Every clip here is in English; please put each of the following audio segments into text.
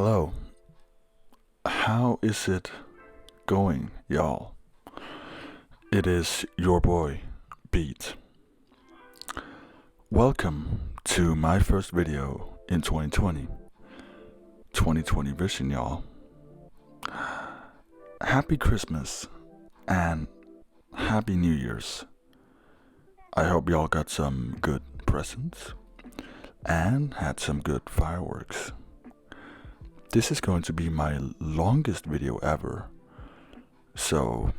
Hello, how is it going, y'all? It is your boy, Beet. Welcome to my first video in 2020. 2020 vision, y'all. Happy Christmas and Happy New Year's. I hope y'all got some good presents and had some good fireworks. This is going to be my longest video ever. So,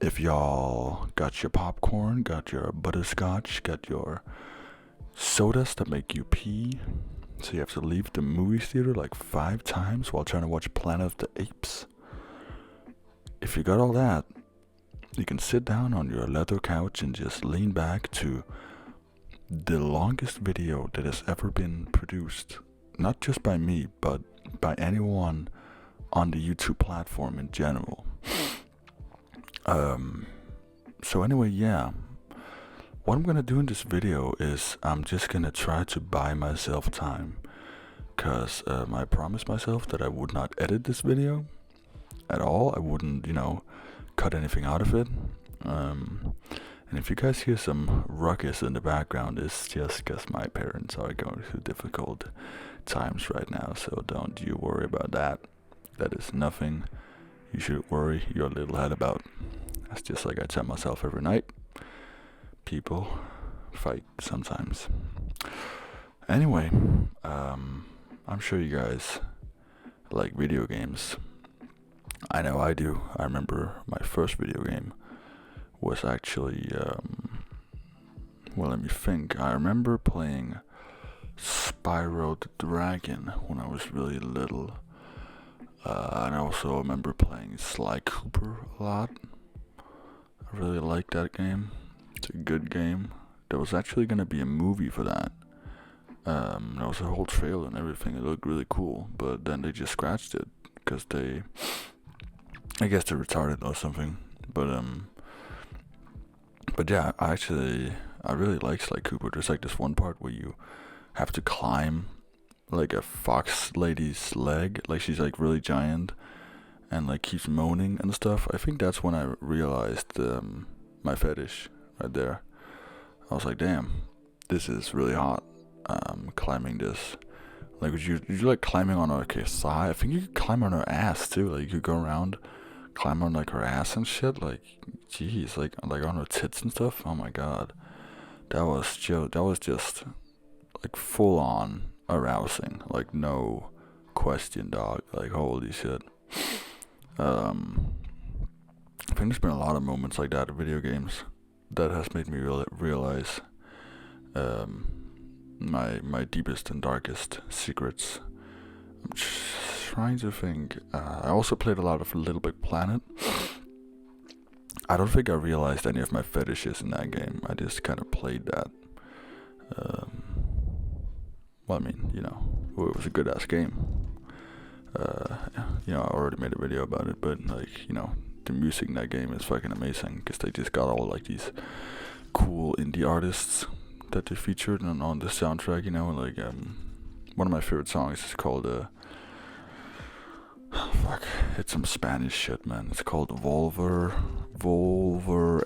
if y'all got your popcorn, got your butterscotch, got your sodas that make you pee, so you have to leave the movie theater like 5 times while trying to watch Planet of the Apes. If you got all that, you can sit down on your leather couch and just lean back to the longest video that has ever been produced. Not just by me, but by anyone on the YouTube platform in general. So anyway, yeah. What I'm gonna do in this video is I'm just gonna try to buy myself time. Cause I promised myself that I would not edit this video at all. I wouldn't, cut anything out of it. And if you guys hear some ruckus in the background, it's just because my parents are going through difficult times right now, so don't you worry about that. That is nothing you should worry your little head about. That's just like I tell myself every night. People fight sometimes. Anyway, I'm sure you guys like video games. I know I do. I remember my first video game was actually, let me think. I remember playing Spyro the Dragon when I was really little. And I also remember playing Sly Cooper a lot. I really liked that game. It's a good game. There was actually going to be a movie for that. There was a whole trailer and everything. It looked really cool. But then they just scratched it because I guess they're retarded or something. But yeah, I really like Sly Cooper. There's like this one part where you have to climb like a fox lady's leg, like she's like really giant and like keeps moaning and stuff. I think that's when I realized my fetish right there. I was like, damn, this is really hot. Climbing this, like, would you like climbing on her thigh? I think you could climb on her ass too. Like, you could go around, climb on like her ass and shit. Like, jeez, like on her tits and stuff. Oh my god, that was just like full on arousing, like no question, dog. Like, holy shit. I think there's been a lot of moments like that in video games that has made me realize my deepest and darkest secrets. I'm trying to think. I also played a lot of Little Big Planet. I don't think I realized any of my fetishes in that game. I just kind of played that. Well, I mean, it was a good ass game. I already made a video about it, but like, the music in that game is fucking amazing because they just got all like these cool indie artists that they featured on the soundtrack. Like one of my favorite songs is called it's some Spanish shit, man. It's called Volver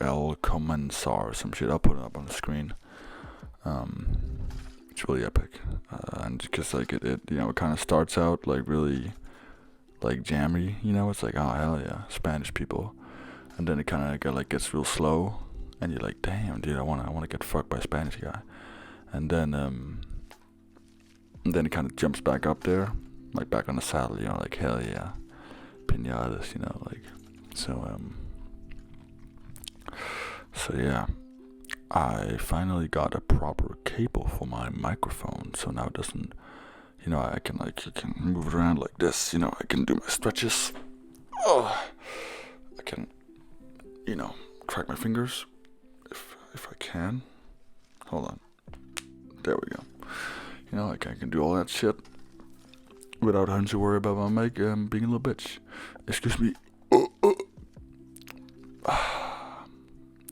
El Comenzar or some shit. I'll put it up on the screen. It's really epic, and because like it kind of starts out like really like jammy, it's like, oh hell yeah, Spanish people, and then it kind of gets real slow, and you're like, damn dude, I wanna get fucked by a Spanish guy, and then it kind of jumps back up there, like back on the saddle, like hell yeah, piñatas, like so yeah. I finally got a proper cable for my microphone, so now it doesn't, I can move it around like this, I can do my stretches. Oh, I can, crack my fingers if I can. Hold on. There we go. I can do all that shit without having to worry about my mic being a little bitch. Excuse me.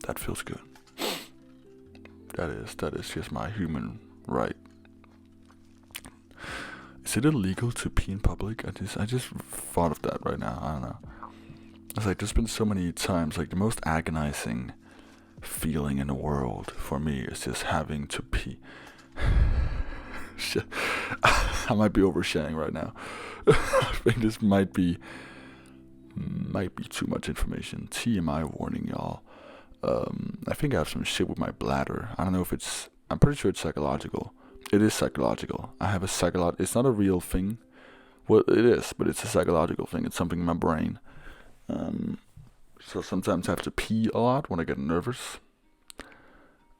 That feels good. That is just my human right. is it illegal to pee in public? I just thought of that right now. I don't know. It's like there's been so many times, like the most agonizing feeling in the world for me is just having to pee. Shit. I might be oversharing right now. I think this might be too much information. TMI warning, y'all. I think I have some shit with my bladder. I don't know if I'm pretty sure it's psychological. It is psychological. I have a it's not a real thing. Well, it is, but it's a psychological thing. It's something in my brain. So sometimes I have to pee a lot when I get nervous.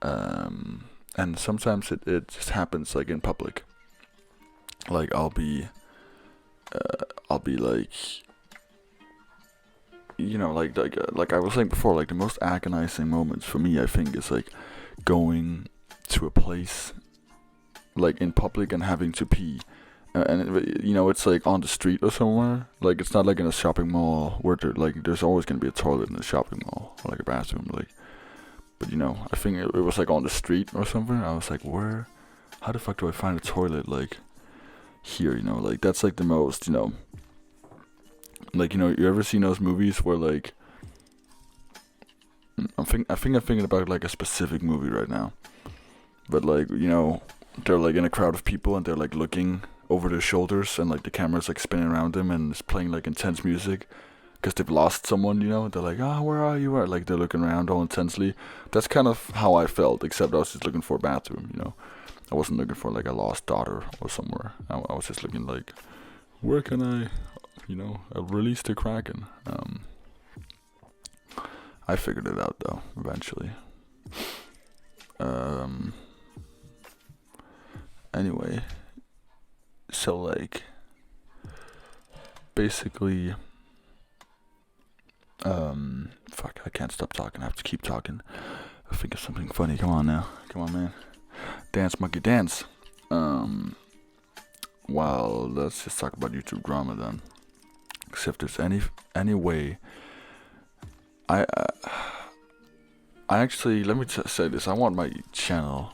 And sometimes it just happens like in public. Like I'll be like, you know, like I was saying before, like the most agonizing moments for me, I think, is like going to a place like in public and having to pee. You know, it's like on the street or somewhere. Like it's not like in a shopping mall where there's always gonna be a toilet in a shopping mall or like a bathroom. Like, but you know, I think it was like on the street or something. I was like, how the fuck do I find a toilet like here? You know, like that's like the most, you know, like, you know, you ever seen those movies where like I'm thinking about like a specific movie right now, but like, you know, they're like in a crowd of people and they're like looking over their shoulders and like the camera's like spinning around them and it's playing like intense music because they've lost someone, you know. They're like, where are you? Or like they're looking around all intensely. That's kind of how I felt, except I was just looking for a bathroom, you know. I wasn't looking for like a lost daughter or somewhere. I was just looking like, where can I, you know, release the Kraken. I figured it out though eventually. Anyway, so like basically fuck, I can't stop talking. I have to keep talking. I think of something funny. Come on now. Come on, man. Dance, monkey, dance. Well, let's just talk about YouTube drama then. Because if there's any way, I actually, let me say this. I want my channel.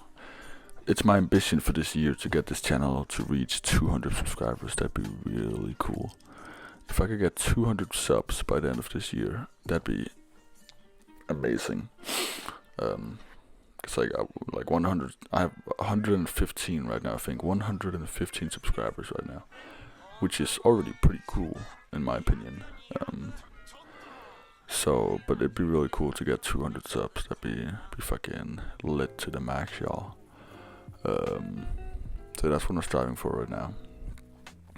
It's my ambition for this year to get this channel to reach 200 subscribers. That'd be really cool. If I could get 200 subs by the end of this year, that'd be amazing. It's like 100. I have 115 right now. I think 115 subscribers right now, which is already pretty cool in my opinion. So, but it'd be really cool to get 200 subs. That'd be fucking lit to the max, y'all. So that's what I'm striving for right now.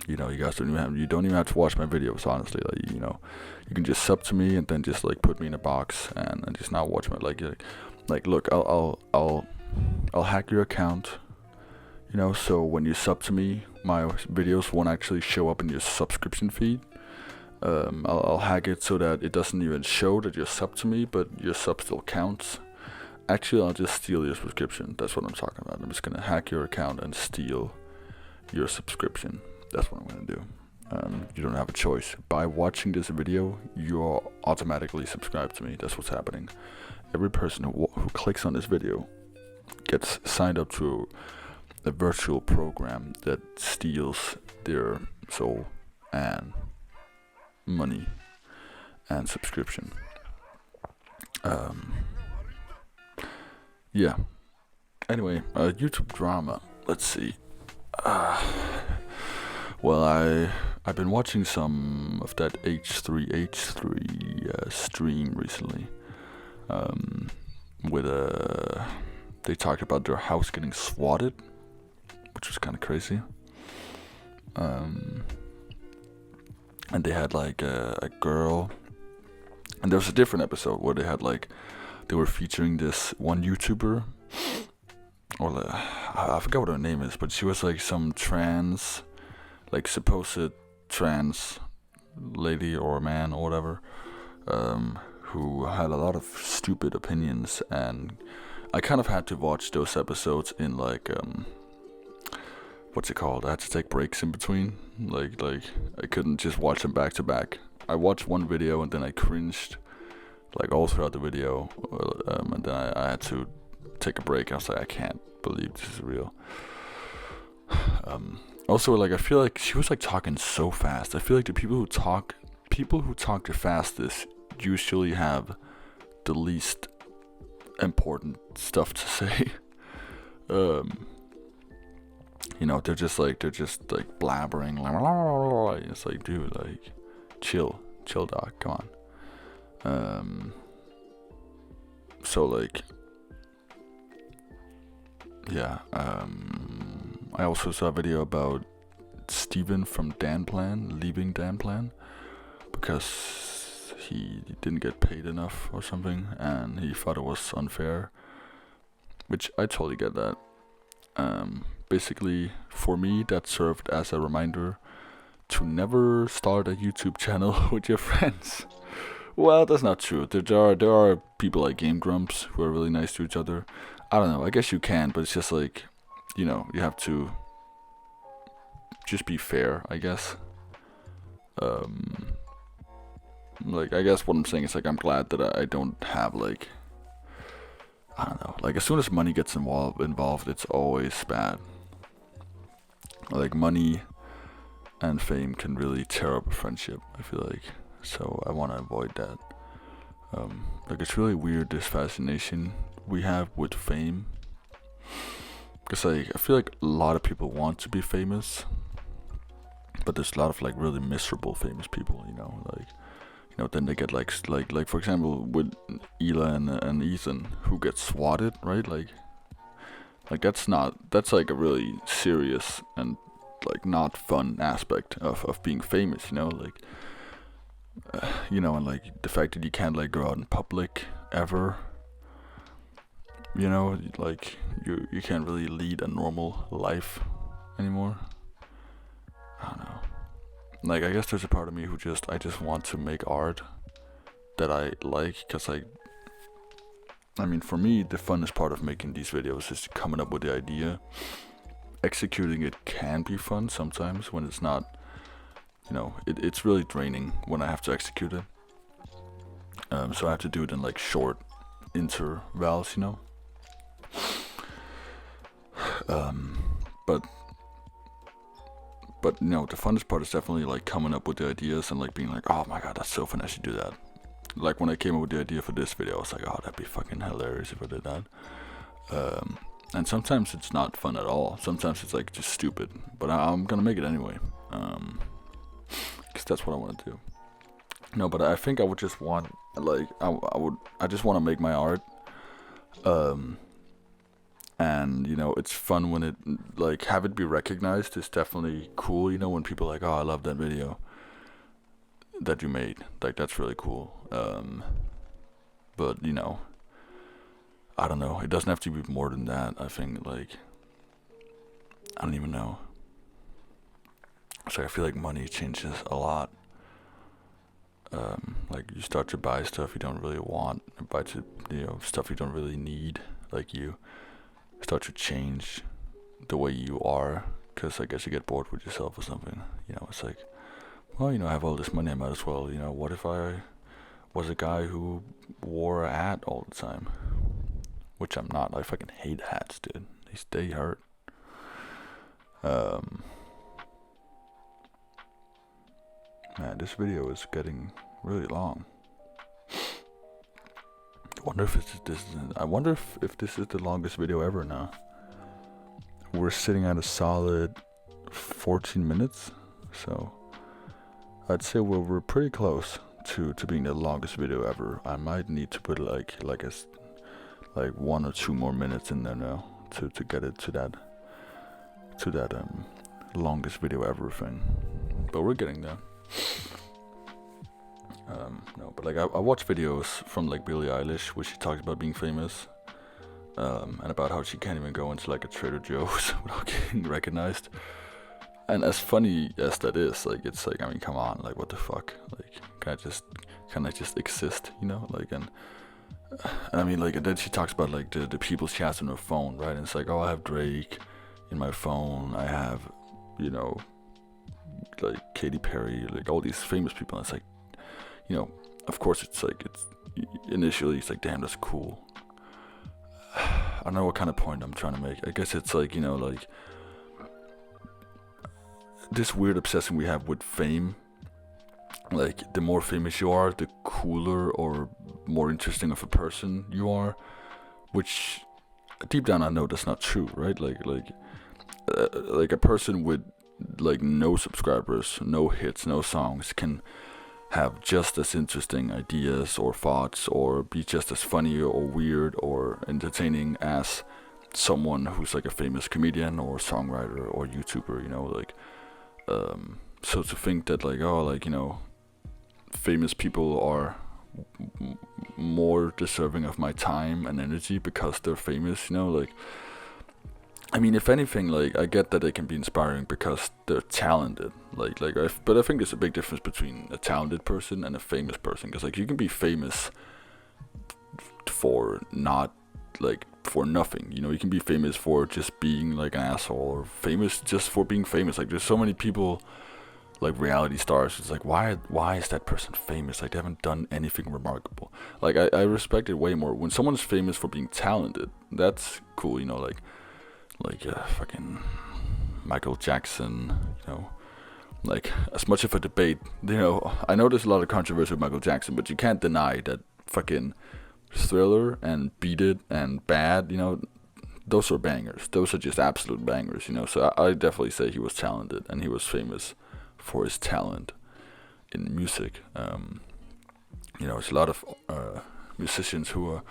You know, you guys don't even have to watch my videos, honestly. Like, you know, you can just sub to me and then just like put me in a box and just not watch my like look, I'll hack your account, you know, so when you sub to me, my videos won't actually show up in your subscription feed. I'll hack it so that it doesn't even show that you're sub to me, but your sub still counts. Actually, I'll just steal your subscription. That's what I'm talking about. I'm just gonna hack your account and steal your subscription. That's what I'm gonna do. You don't have a choice. By watching this video, you're automatically subscribed to me. That's what's happening. Every person who clicks on this video gets signed up to a virtual program that steals their soul and money and subscription. Yeah. Anyway, YouTube drama. Let's see. Well, I've been watching some of that H3 stream recently. With they talked about their house getting swatted, which was kind of crazy. And they had like a girl, and there was a different episode where they were featuring this one YouTuber, or I forgot what her name is, but she was like some trans, like supposed trans lady or man or whatever, who had a lot of stupid opinions, and I kind of had to watch those episodes in like what's it called? I had to take breaks in between. Like I couldn't just watch them back to back. I watched one video and then I cringed like all throughout the video, and then I had to take a break. I was like, I can't believe this is real. Also, like, I feel like she was like talking so fast. I feel like the people who talk the fastest usually have the least important stuff to say. um, they're just like blabbering. It's like, dude, like, chill, dog, come on. So like, yeah. I also saw a video about Steven from Danplan leaving Danplan because he didn't get paid enough or something, and he thought it was unfair. Which I totally get that. Basically, for me, that served as a reminder to never start a YouTube channel with your friends. Well, that's not true. There are people like Game Grumps who are really nice to each other. I don't know. I guess you can, but it's just like, you have to just be fair, I guess. Like, I guess what I'm saying is, like, I'm glad that I don't have, like, I don't know. Like, as soon as money gets involved, it's always bad. Like, money and fame can really tear up a friendship, I feel like. So I want to avoid that. Like, it's really weird, this fascination we have with fame. Because, like, I feel like a lot of people want to be famous, but there's a lot of, like, really miserable famous people, like, then they get, like for example, with Ela and Ethan, who get swatted, right? Like, that's like a really serious and, like, not fun aspect of being famous, like, and, like, the fact that you can't, like, go out in public ever, like, you can't really lead a normal life anymore. I don't know. Like, I guess there's a part of me who I just want to make art that I like, because, like, I mean, for me, the funnest part of making these videos is coming up with the idea. Executing it can be fun sometimes when it's not, it's really draining when I have to execute it. So I have to do it in, like, short intervals, But the funnest part is definitely, like, coming up with the ideas and, like, being like, oh my god, that's so fun, I should do that. Like, when I came up with the idea for this video, I was like, oh, that'd be fucking hilarious if I did that. And sometimes it's not fun at all. Sometimes it's, like, just stupid. But I'm gonna make it anyway. Because that's what I want to do. No, but I think I would just want, like, I just want to make my art. And, it's fun when it, like, have it be recognized is definitely cool, when people are like, oh, I love that video that you made. Like, that's really cool. But, I don't know. It doesn't have to be more than that. I think, like, I don't even know. So I feel like money changes a lot. Like, you start to buy stuff you don't really want, buy stuff you don't really need. Like, you start to change the way you are, because I guess you get bored with yourself or something. It's like, well, I have all this money, I might as well, what if I was a guy who wore a hat all the time? Which I'm not. I fucking hate hats, dude. They hurt. Man, this video is getting really long. I wonder if this is the longest video ever now. We're sitting at a solid 14 minutes, so I'd say we're pretty close to being the longest video ever. I might need to put like 1 or 2 more minutes in there now to get it to that longest video ever thing. But we're getting there. No, but, like, I watch videos from, like, Billie Eilish where she talks about being famous, and about how she can't even go into, like, a Trader Joe's without getting recognized. And as funny as that is, like, it's like, I mean, come on, like, what the fuck? Like, can I just exist, like, and I mean, like, and then she talks about, like, the people she has on her phone, right? And it's like, oh, I have Drake in my phone, I have, like, Katy Perry, like, all these famous people. And it's like, of course, it's like, initially it's like, damn, that's cool. I don't know what kind of point I'm trying to make. I guess it's like, like, this weird obsession we have with fame. Like, the more famous you are, the cooler or more interesting of a person you are, which deep down I know that's not true, right? Like a person with like no subscribers, no hits, no songs can have just as interesting ideas or thoughts, or be just as funny or weird or entertaining as someone who's like a famous comedian or songwriter or YouTuber, you know, like, so to think that like, oh, like, you know, famous people are more deserving of my time and energy because they're famous, you know, like, I mean, if anything, like, I get that they can be inspiring because they're talented, but I think there's a big difference between a talented person and a famous person, because like, you can be famous for not, like, for nothing, you know, you can be famous for just being like an asshole, or famous just for being famous. Like, there's so many people, like reality stars, it's like, why is that person famous? Like, they haven't done anything remarkable. Like, I respect it way more when someone's famous for being talented. That's cool, you know, like fucking Michael Jackson, you know, like, as much of a debate, you know, I know there's a lot of controversy with Michael Jackson, but you can't deny that fucking Thriller and Beat It and Bad, you know, those are bangers. Those are just absolute bangers, you know. So I definitely say he was talented, and he was famous for his talent in music. You know, there's a lot of musicians who are,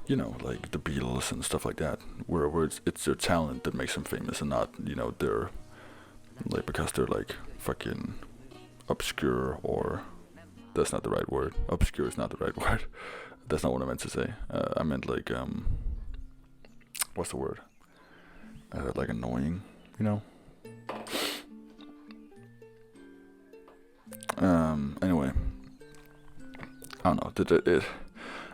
you know, like the Beatles and stuff like that, where it's their talent that makes them famous, and not, you know, they're like, because they're like fucking obscure, or that's not the right word. Obscure is not the right word. That's not what I meant to say. I meant like, what's the word? Like annoying, you know? Anyway, I don't know.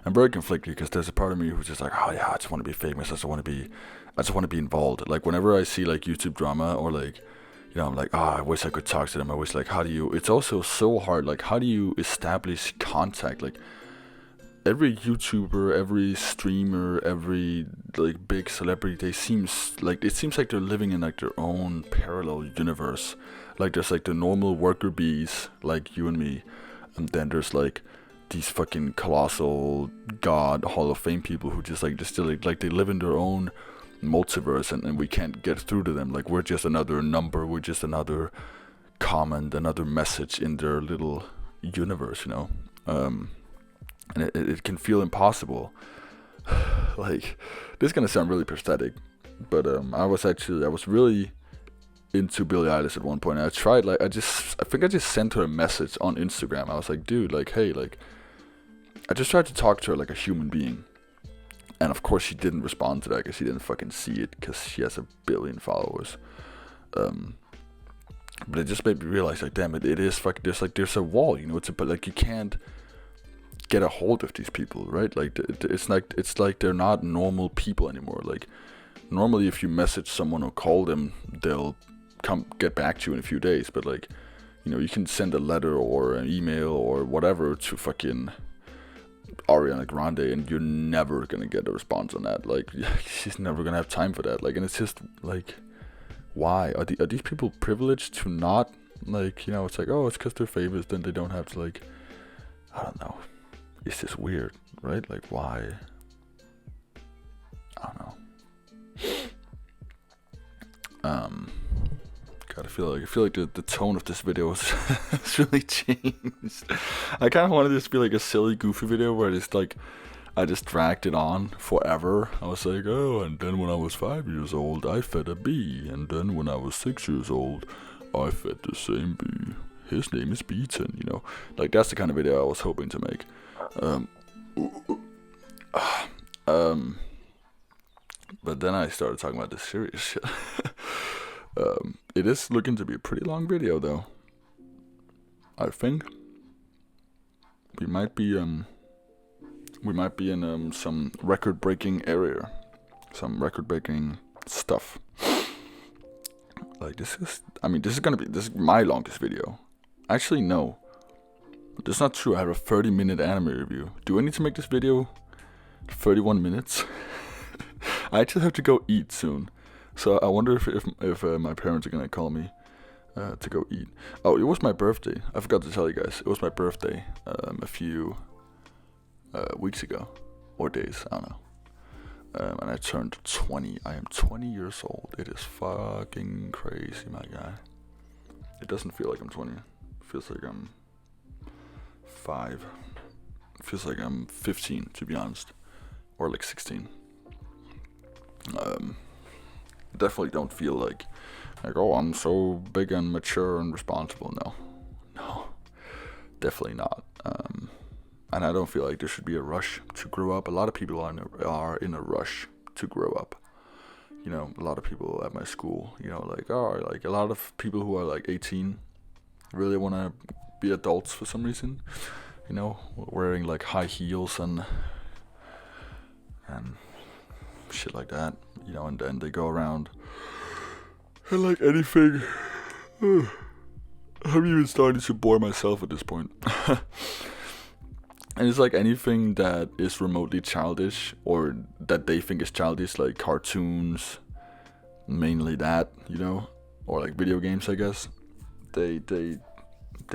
I'm very conflicted, because there's a part of me who's just like, oh yeah, I just want to be famous. I just want to be involved. Like, whenever I see like YouTube drama, or like, you know, I'm like, oh, I wish I could talk to them. I wish, like, it's also so hard. Like, how do you establish contact? Like, every YouTuber, every streamer, every like big celebrity, it seems like they're living in like their own parallel universe. Like, there's like the normal worker bees like you and me, and then there's like these fucking colossal god Hall of Fame people who just like, they still like they live in their own multiverse, and we can't get through to them. Like, we're just another number, we're just another comment, another message in their little universe, you know. And it can feel impossible. Like, this is gonna sound really pathetic, but I was really into Billie Eilish at one point. I tried, like, I think I just sent her a message on Instagram. I was like, dude, like, hey, like, I just tried to talk to her like a human being. And of course she didn't respond to that, because she didn't fucking see it, because she has 1 billion followers. But it just made me realize, like, damn it, it is fucking, there's a wall, you know. But like, you can't get a hold of these people, right? Like, it's like they're not normal people anymore. Like, normally if you message someone or call them, they'll get back to you in a few days. But like, you know, you can send a letter or an email or whatever to fucking Ariana Grande, and you're never gonna get a response on that. Like, she's never gonna have time for that. Like, and it's just like, why are these people privileged to not, like, you know, it's like, oh, it's because they're famous, then they don't have to, like, I don't know. It's just weird, right? Like, why? I don't know. God, I feel like the tone of this video has really changed. I kind of wanted this to be like a silly, goofy video where I just dragged it on forever. I was like, oh, and then when I was 5 years old, I fed a bee, and then when I was 6 years old, I fed the same bee. His name is Beaton, you know. Like, that's the kind of video I was hoping to make. But then I started talking about this serious shit. It is looking to be a pretty long video, though. I think we might be in some record-breaking area, some record-breaking stuff. Like, this is my longest video. Actually, no. That's not true. I have a 30-minute anime review. Do I need to make this video 31 minutes? I actually have to go eat soon. So I wonder if my parents are gonna call me to go eat. Oh, it was my birthday. I forgot to tell you guys. It was my birthday a few weeks ago, or days. I don't know. And I turned 20. I am 20 years old. It is fucking crazy, my guy. It doesn't feel like I'm 20. It feels like I'm 5. It feels like I'm 15, to be honest, or like 16. Definitely don't feel like oh, I'm so big and mature and responsible. No, definitely not. And I don't feel like there should be a rush to grow up. A lot of people are in a rush to grow up. You know, a lot of people at my school, you know, like a lot of people who are like 18 really want to be adults for some reason. You know, wearing like high heels and shit like that. You know, and then they go around and like anything. I'm even starting to bore myself at this point. And it's like anything that is remotely childish or that they think is childish, like cartoons, mainly that, you know, or like video games, I guess. They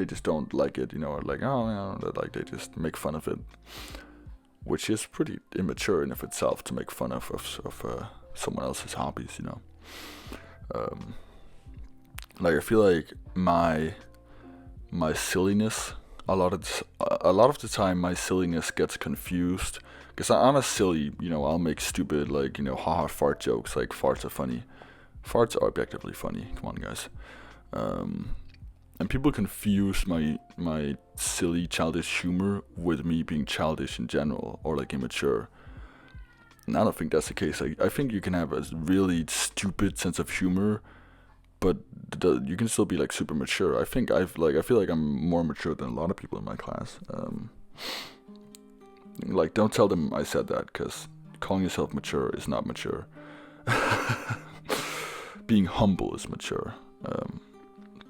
just don't like it, you know, or like, oh, you know, like they just make fun of it, which is pretty immature in of itself to make fun of someone else's hobbies, you know. Like I feel like my silliness, a lot of the time my silliness gets confused, because I'm a silly, you know, I'll make stupid, like, you know, haha fart jokes, like farts are funny. Farts are objectively funny, come on guys. And people confuse my silly childish humor with me being childish in general, or like immature. And I don't think that's the case. I think you can have a really stupid sense of humor, but you can still be like super mature. I feel like I'm more mature than a lot of people in my class. Like, don't tell them I said that, because calling yourself mature is not mature. Being humble is mature.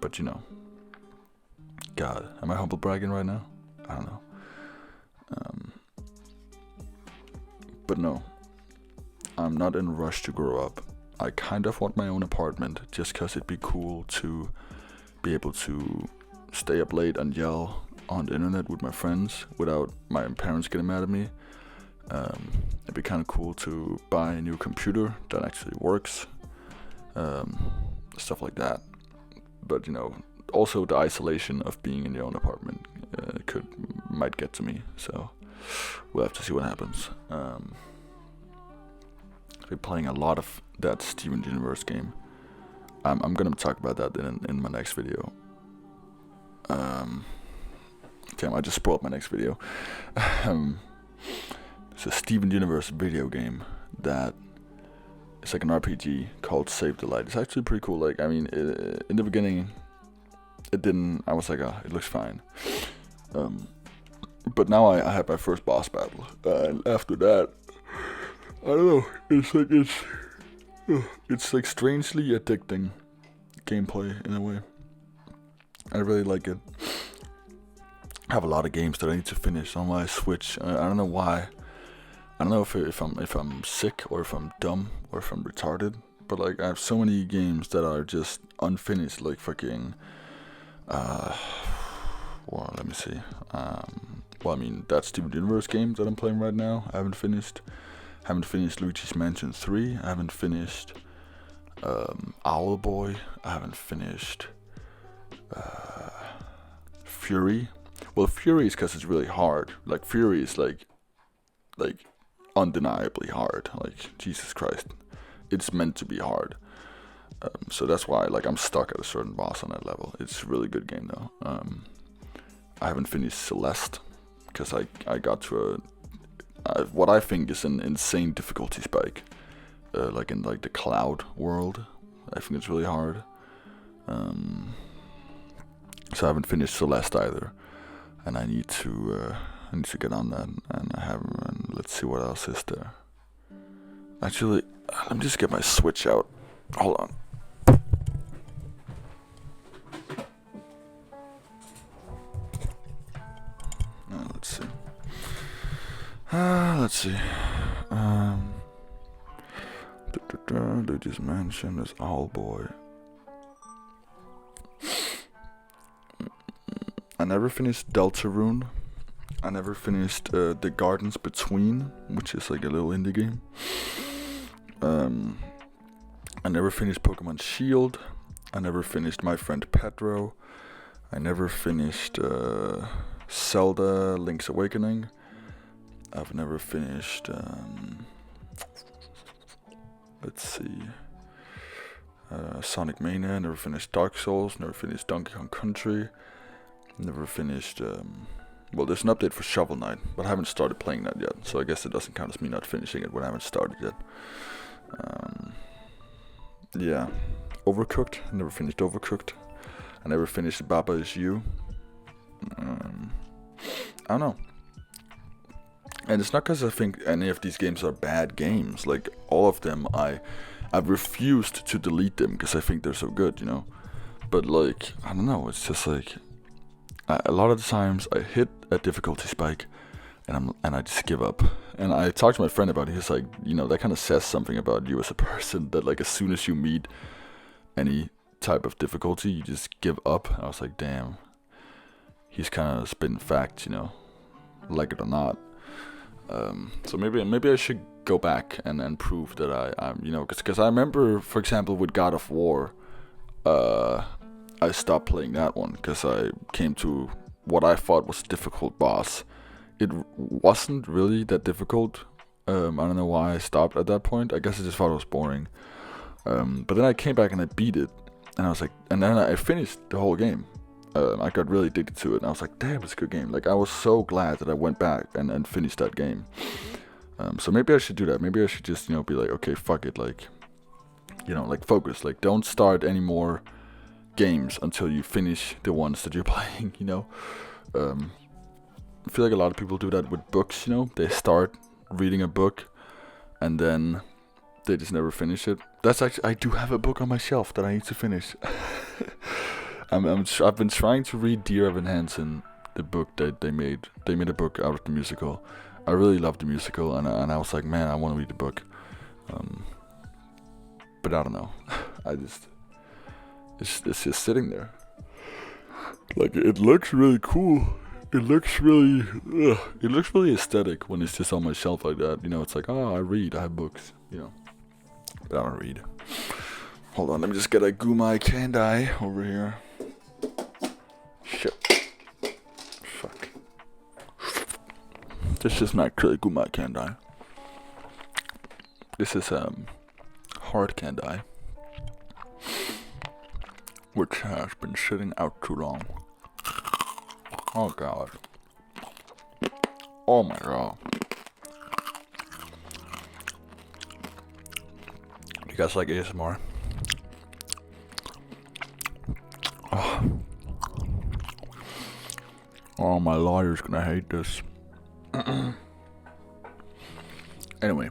But you know, God, am I humble bragging right now? I don't know. But no, I'm not in a rush to grow up. I kind of want my own apartment just because it'd be cool to be able to stay up late and yell on the internet with my friends without my parents getting mad at me. It'd be kind of cool to buy a new computer that actually works. Stuff like that. But you know, also the isolation of being in your own apartment might get to me. So we'll have to see what happens. I've been playing a lot of that Steven Universe game. I'm gonna talk about that in my next video. Damn, I just spoiled my next video. It's a Steven Universe video game that it's like an RPG called Save the Light. It's actually pretty cool. Like, I mean, in the beginning, it didn't. I was like, it looks fine. But now I had my first boss battle, and after that, I don't know. It's like strangely addicting gameplay in a way. I really like it. I have a lot of games that I need to finish on my Switch. I don't know why. I don't know if I'm sick or if I'm dumb or if I'm retarded. But like, I have so many games that are just unfinished. Like fucking. Well, let me see. Well, I mean, that Steven Universe game that I'm playing right now, I haven't finished. Haven't finished Luigi's Mansion 3. I haven't finished Owlboy. I haven't finished Fury. Well, Fury is because it's really hard. Like, Fury is like undeniably hard. Like, Jesus Christ, it's meant to be hard. So that's why, like, I'm stuck at a certain boss on that level. It's a really good game though. I haven't finished Celeste because I got to what I think is an insane difficulty spike. Like in like the cloud world, I think it's really hard. So I haven't finished Celeste either, and I need to get on that, and I haven't. And let's see what else is there. Actually, let me just get my Switch out. Hold on. Let's see. Let's see. Luigi's Mansion is Owlboy. I never finished Deltarune. I never finished The Gardens Between, which is like a little indie game. I never finished Pokemon Shield. I never finished My Friend Pedro. I never finished Zelda Link's Awakening. I've never finished, let's see, Sonic Mania. Never finished Dark Souls. Never finished Donkey Kong Country. Never finished, well, there's an update for Shovel Knight, but I haven't started playing that yet, so I guess it doesn't count as me not finishing it when I haven't started yet. Yeah, Overcooked. Never finished Overcooked. I never finished Baba Is You. I don't know. And it's not because I think any of these games are bad games. Like, all of them, I've refused to delete them because I think they're so good, you know? But, like, I don't know, it's just like, a lot of the times I hit a difficulty spike and I just give up. And I talked to my friend about it. He's like, you know, that kind of says something about you as a person, that like as soon as you meet any type of difficulty, you just give up. I was like, damn, he's kind of spitting facts, you know, like it or not. So maybe I should go back and prove that I'm, you know, because I remember, for example, with God of War, I stopped playing that one because I came to what I thought was a difficult boss. It wasn't really that difficult. I don't know why I stopped at that point. I guess I just thought it was boring. But then I came back and I beat it, and I was like, and then I finished the whole game. I got really addicted to it, and I was like, damn, it's a good game. Like, I was so glad that I went back and finished that game. So maybe I should do that. Maybe I should just, you know, be like, okay, fuck it, like, you know, like, focus. Like, don't start any more games until you finish the ones that you're playing, you know. I feel like a lot of people do that with books, you know. They start reading a book and then they just never finish it. That's actually, I do have a book on my shelf that I need to finish. I've been trying to read Dear Evan Hansen, the book that they made. They made a book out of the musical. I really love the musical, and I was like, man, I want to read the book. But I don't know. It's just sitting there. Like, it looks really cool. It looks really aesthetic when it's just on my shelf like that. You know, it's like, oh, I read, I have books, you know. But I don't read. Hold on, let me just get a Gumai Kandai over here. Shit. Fuck. This is not actually Gumai Kandai. This is hard Kandai, which has been sitting out too long. Oh god. Oh my god. You guys like ASMR? Oh, my lawyer's gonna hate this. Anyway.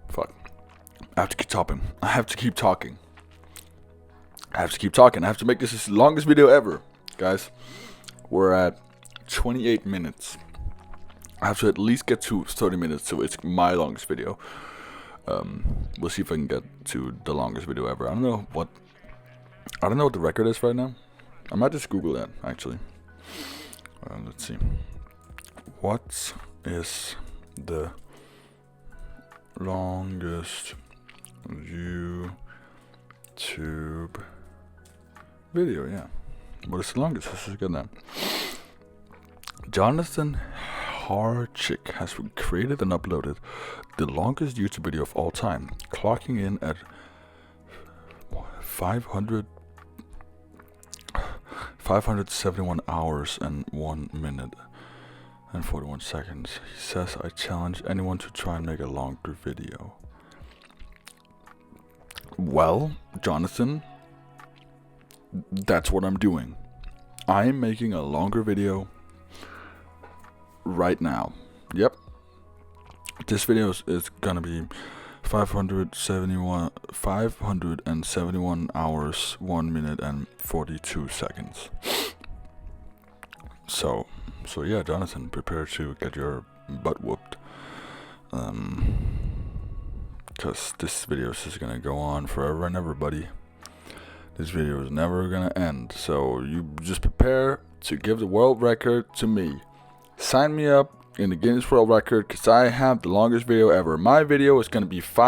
Fuck. I have to keep talking. I have to keep talking. I have to make this the longest video ever. Guys, we're at 28 minutes. I have to at least get to 30 minutes, so it's my longest video. We'll see if I can get to the longest video ever. I don't know what the record is right now. I might just Google that, actually. Let's see. What is the longest YouTube video? Yeah. What is the longest? This is good now. Jonathan Harchick has created and uploaded the longest YouTube video of all time, clocking in at 571 hours and 1 minute and 41 seconds. He says, I challenge anyone to try and make a longer video. Well, Jonathan, that's what I'm doing. I'm making a longer video right now. Yep. This video is gonna be 571 hours, 1 minute and 42 seconds. So yeah, Jonathan, prepare to get your butt whooped. Because this video is just gonna go on forever and ever, buddy. This video is never gonna end. So you just prepare to give the world record to me. Sign me up in the Guinness World Record, because I have the longest video ever. My video is gonna be 5